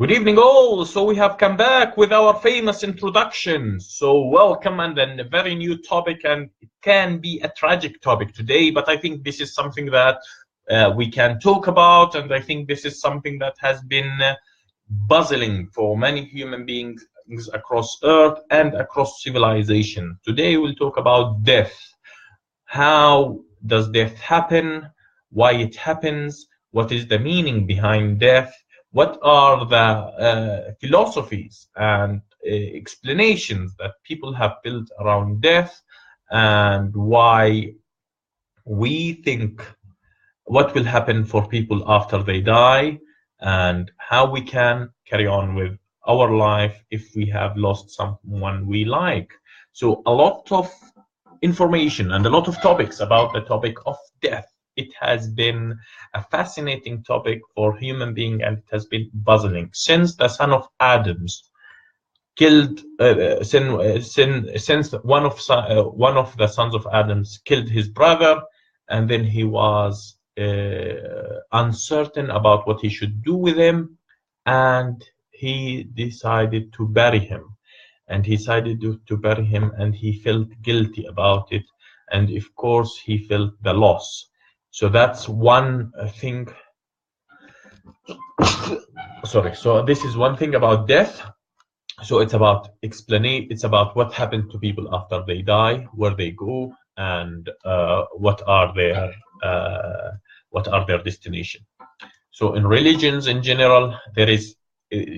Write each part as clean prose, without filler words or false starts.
Good evening all. So we have come back with our famous introduction. So welcome, and then a very new topic, and it can be a tragic topic today, but I think this is something that we can talk about, and I think this is something that has been puzzling for many human beings across Earth and across civilization. Today we'll talk about death. How does death happen? Why it happens? What is the meaning behind death? What are the philosophies and explanations that people have built around death, and why we think what will happen for people after they die, and how we can carry on with our life if we have lost someone we like. So a lot of information and a lot of topics about the topic of death. It has been a fascinating topic for human being, and it has been puzzling since the son of Adam's killed since one of the sons of Adam's killed his brother, and then he was uncertain about what he should do with him, and he decided to bury him. And he decided to bury him, and he felt guilty about it, and of course he felt the loss. So that's one thing. Sorry. So this is one thing about death. So it's about explaining. It's about what happened to people after they die, where they go, and what are their destination. So in religions in general, there is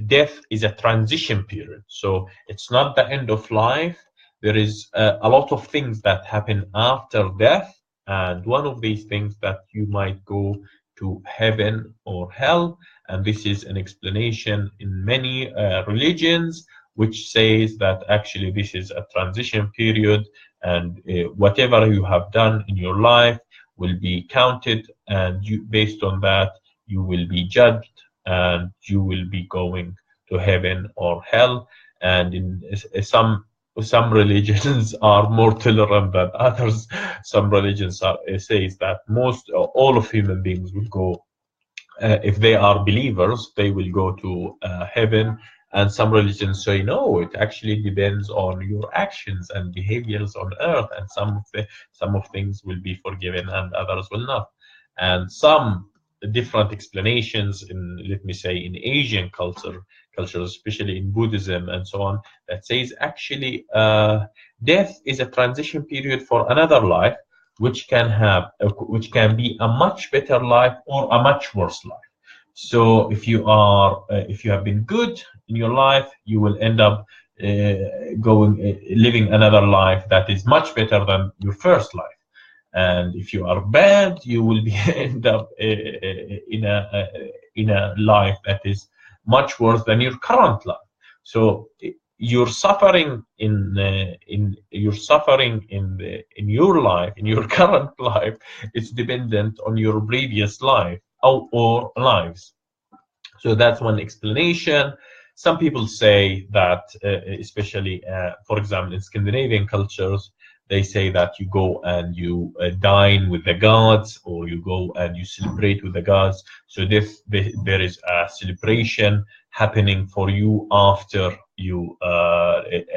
death is a transition period. So it's not the end of life. There is a lot of things that happen after death, and one of these things that you might go to heaven or hell, and this is an explanation in many religions, which says that actually this is a transition period, and whatever you have done in your life will be counted, and based on that you will be judged, and you will be going to heaven or hell. And in some religions are more tolerant than others. Some religions says that all of human beings will go, if they are believers, they will go to heaven. And some religions say no, it actually depends on your actions and behaviors on earth, and some of things will be forgiven and others will not. And some different explanations in, let me say, in Asian cultures, especially in Buddhism and so on, that says actually death is a transition period for another life, which can be a much better life or a much worse life. So if you have been good in your life, you will end up living another life that is much better than your first life. And if you are bad, you will end up in a life that is much worse than your current life. So your suffering in your life, in your current life, is dependent on your previous life or lives. So that's one explanation. Some people say that, especially, for example, in Scandinavian cultures, they say that you go and you dine with the gods, or you go and you celebrate with the gods. So there is a celebration happening for you after you,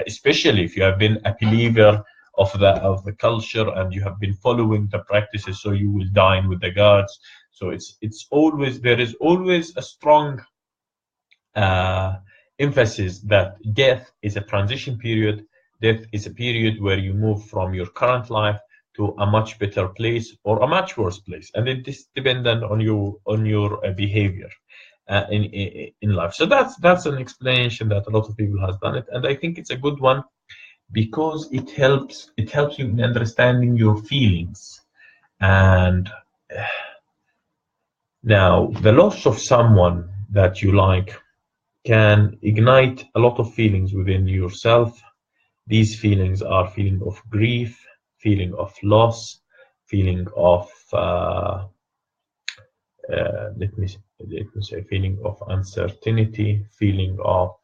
especially if you have been a believer of the culture and you have been following the practices. So you will dine with the gods. So there is always a strong emphasis that death is a transition period. Death is a period where you move from your current life to a much better place or a much worse place, and it is dependent on your behavior in life. So that's an explanation that a lot of people has done it, and I think it's a good one, because it helps you in understanding your feelings. And now the loss of someone that you like can ignite a lot of feelings within yourself. These feelings are feeling of grief, feeling of loss, feeling of let me say feeling of uncertainty, feeling of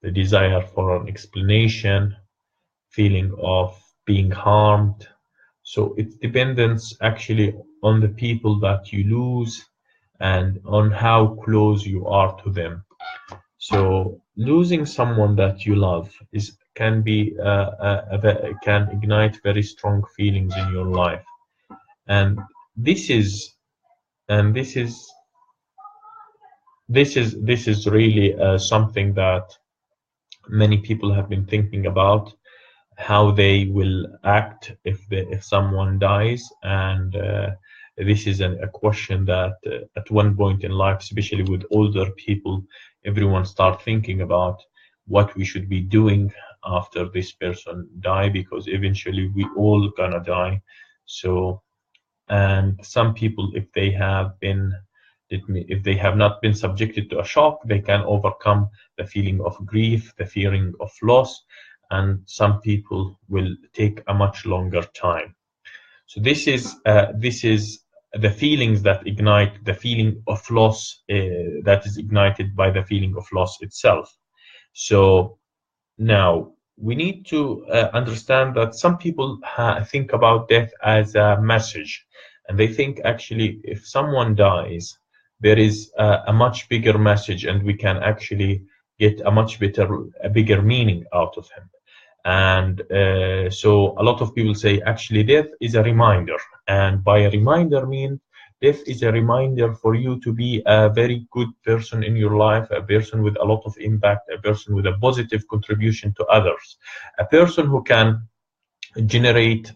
the desire for an explanation, feeling of being harmed. So it depends actually on the people that you lose and on how close you are to them. So losing someone that you love is can be can ignite very strong feelings in your life, and this is and this is really something that many people have been thinking about, how they will act if someone dies, and this is a question that at one point in life, especially with older people, everyone start thinking about what we should be doing after this person die, because eventually we all gonna die. So, and some people, if they have been if they have not been subjected to a shock, they can overcome the feeling of grief, the feeling of loss, and some people will take a much longer time. So this is the feelings that ignite the feeling of loss, that is ignited by the feeling of loss itself. So now, we need to understand that some people think about death as a message, and they think actually if someone dies, there is a much bigger message, and we can actually get a bigger meaning out of him. And so a lot of people say actually death is a reminder, and by a reminder mean death is a reminder for you to be a very good person in your life, a person with a lot of impact, a person with a positive contribution to others, a person who can generate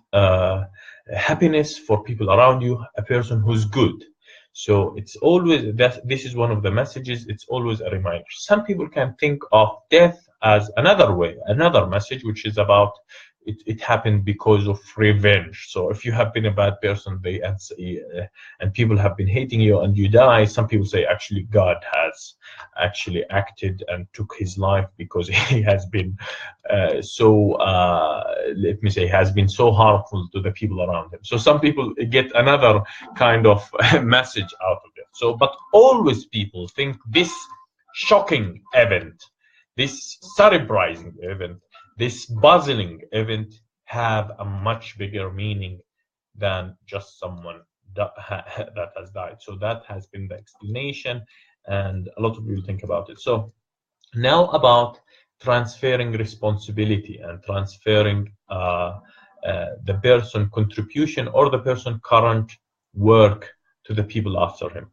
happiness for people around you, a person who's good. So it's always that this is one of the messages, it's always a reminder. Some people can think of death as another way, another message, which is about it happened because of revenge. So if you have been a bad person, and people have been hating you and you die, some people say actually God has actually acted and took his life because he has been let me say, has been so harmful to the people around him. So some people get another kind of message out of it. So, but always people think this shocking event, this cerebrizing event, this puzzling event have a much bigger meaning than just someone that has died. So that has been the explanation, and a lot of people think about it. So now about transferring responsibility and transferring the person contribution or the person current work to the people after him.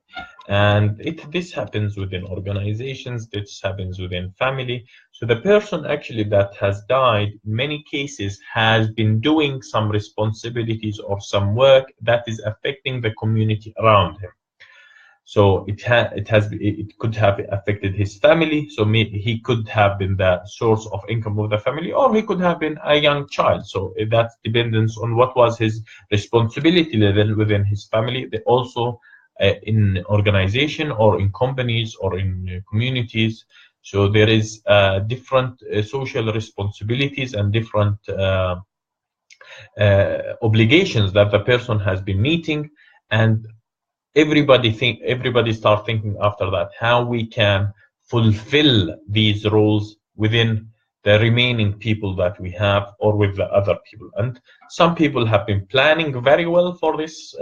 And this happens within organizations, this happens within family. So the person actually that has died in many cases has been doing some responsibilities or some work that is affecting the community around him. So it could have affected his family. So he could have been the source of income of the family, or he could have been a young child. So that depends on what was his responsibility level within his family. They also in organization or in companies or in communities. So there is different social responsibilities and different obligations that the person has been meeting, and everybody start thinking after that how we can fulfill these roles within the remaining people that we have or with the other people. And some people have been planning very well for this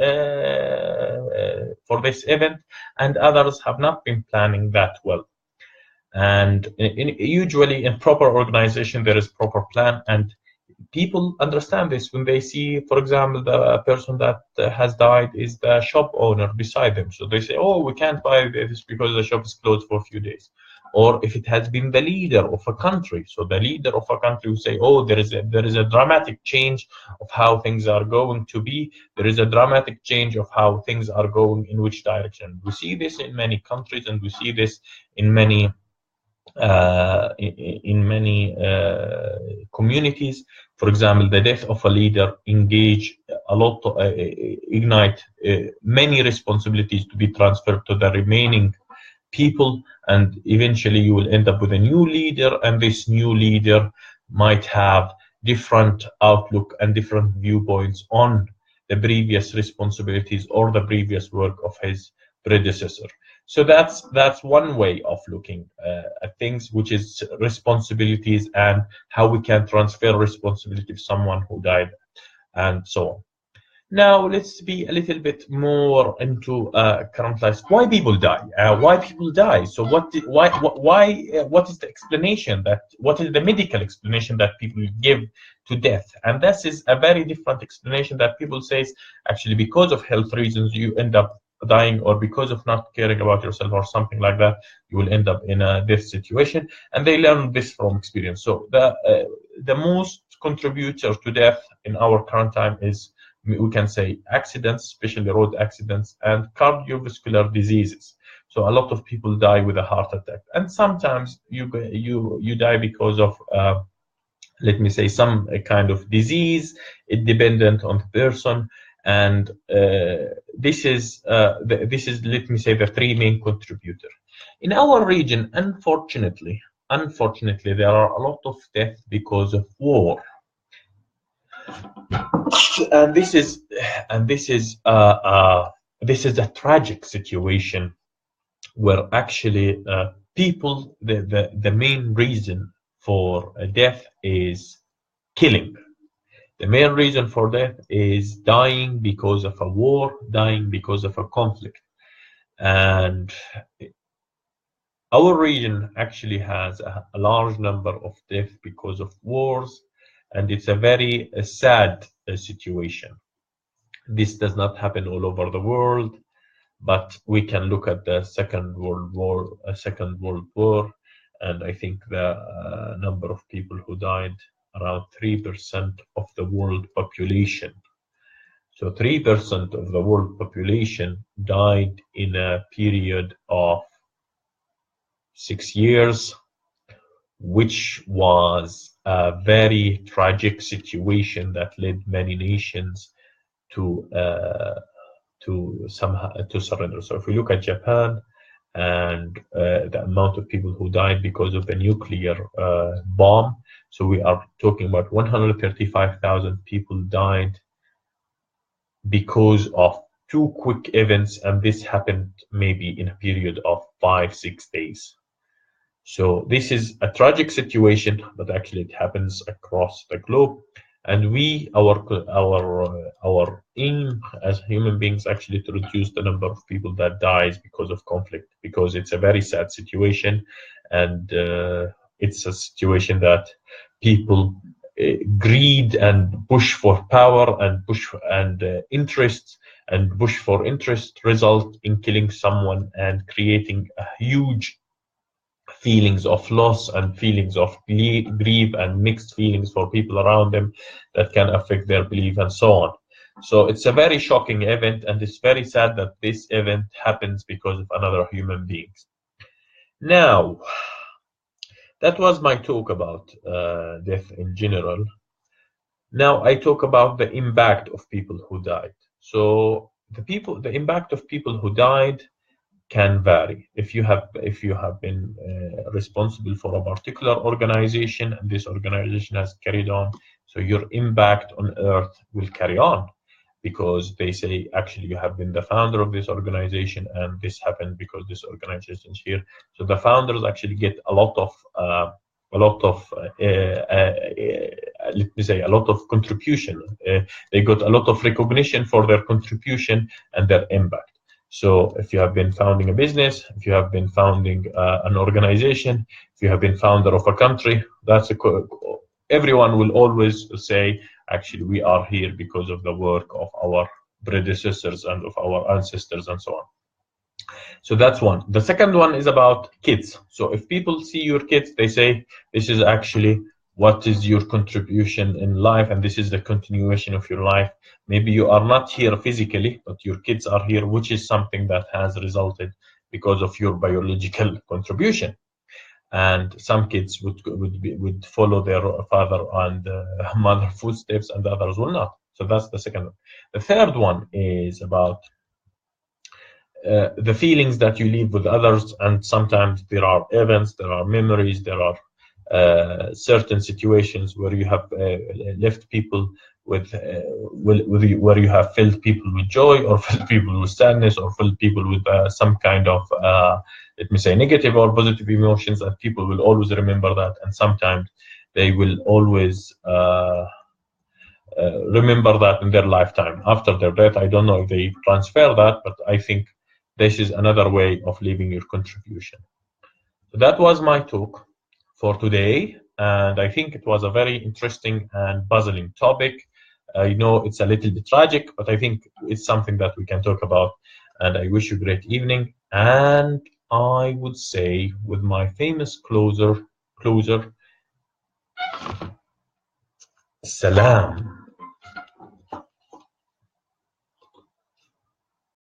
event, and others have not been planning that well. And usually in proper organization there is proper plan, and people understand this when they see, for example, the person that has died is the shop owner beside them. So they say, oh, we can't buy this because the shop is closed for a few days. Or if it has been the leader of a country, so the leader of a country will say, oh, there is a dramatic change of how things are going to be. There is a dramatic change of how things are going in which direction. We see this in many countries, and we see this in many communities. For example, the death of a leader ignite many responsibilities to be transferred to the remaining people, and eventually you will end up with a new leader, and this new leader might have different outlook and different viewpoints on the previous responsibilities or the previous work of his predecessor. So that's one way of looking at things, which is responsibilities and how we can transfer responsibility to someone who died, and so on. Now let's be a little bit more into current life. Why people die? Why people die? So what is the explanation that? What is the medical explanation that people give to death? And this is a very different explanation that people say actually because of health reasons you end up dying, or because of not caring about yourself or something like that, you will end up in a death situation. And they learn this from experience. So the most contributor to death in our current time is, we can say, accidents, especially road accidents, and cardiovascular diseases. So a lot of people die with a heart attack, and sometimes you die because of let me say some kind of disease. It dependent on the person, and this is, let me say, the three main contributor in our region. Unfortunately, there are a lot of death because of war, and this is a tragic situation where actually people, the main reason for death is killing. The main reason for death is dying because of a war, dying because of a conflict. And our region actually has a large number of deaths because of wars, and it's a very sad situation. This does not happen all over the world, but we can look at the Second World War, and I think the number of people who died, around 3% of the world population. So 3% of the world population died in a period of 6 years, which was a very tragic situation that led many nations to surrender. So if we look at Japan and the amount of people who died because of the nuclear bomb, so we are talking about 135,000 people died because of two quick events, and this happened maybe in a period of 5-6 days. So this is a tragic situation, but actually it happens across the globe. And our aim as human beings actually to reduce the number of people that dies because of conflict, because it's a very sad situation, and it's a situation that people greed and push for power and push and interest and push for interest result in killing someone and creating a huge feelings of loss and feelings of grief and mixed feelings for people around them that can affect their belief and so on. So it's a very shocking event, and it's very sad that this event happens because of another human being. Now, that was my talk about death in general. Now I talk about the impact of people who died. So the impact of people who died can vary. If you have been responsible for a particular organization, and this organization has carried on, so your impact on earth will carry on, because they say actually you have been the founder of this organization, and this happened because this organization is here. So the founders actually get a lot of let me say, a lot of contribution. They got a lot of recognition for their contribution and their impact. So if you have been founding a business, if you have been founding an organization, if you have been founder of a country, everyone will always say, actually, we are here because of the work of our predecessors and of our ancestors and so on. So that's one. The second one is about kids. So if people see your kids, they say, this is actually what is your contribution in life, and this is the continuation of your life. Maybe you are not here physically, but your kids are here, which is something that has resulted because of your biological contribution. And some kids would follow their father and mother footsteps, and others will not. So that's the second one. The third one is about the feelings that you leave with others, and sometimes there are events, there are memories, there are certain situations where you have left people with where you have filled people with joy, or filled people with sadness, or filled people with some kind of let me say negative or positive emotions, and people will always remember that, and sometimes they will always remember that in their lifetime. After their death, I don't know if they transfer that, but I think this is another way of leaving your contribution. So that was my talk for today, and I think it was a very interesting and puzzling topic. I know it's a little bit tragic, but I think it's something that we can talk about. And I wish you a great evening. And I would say, with my famous closer, Salam.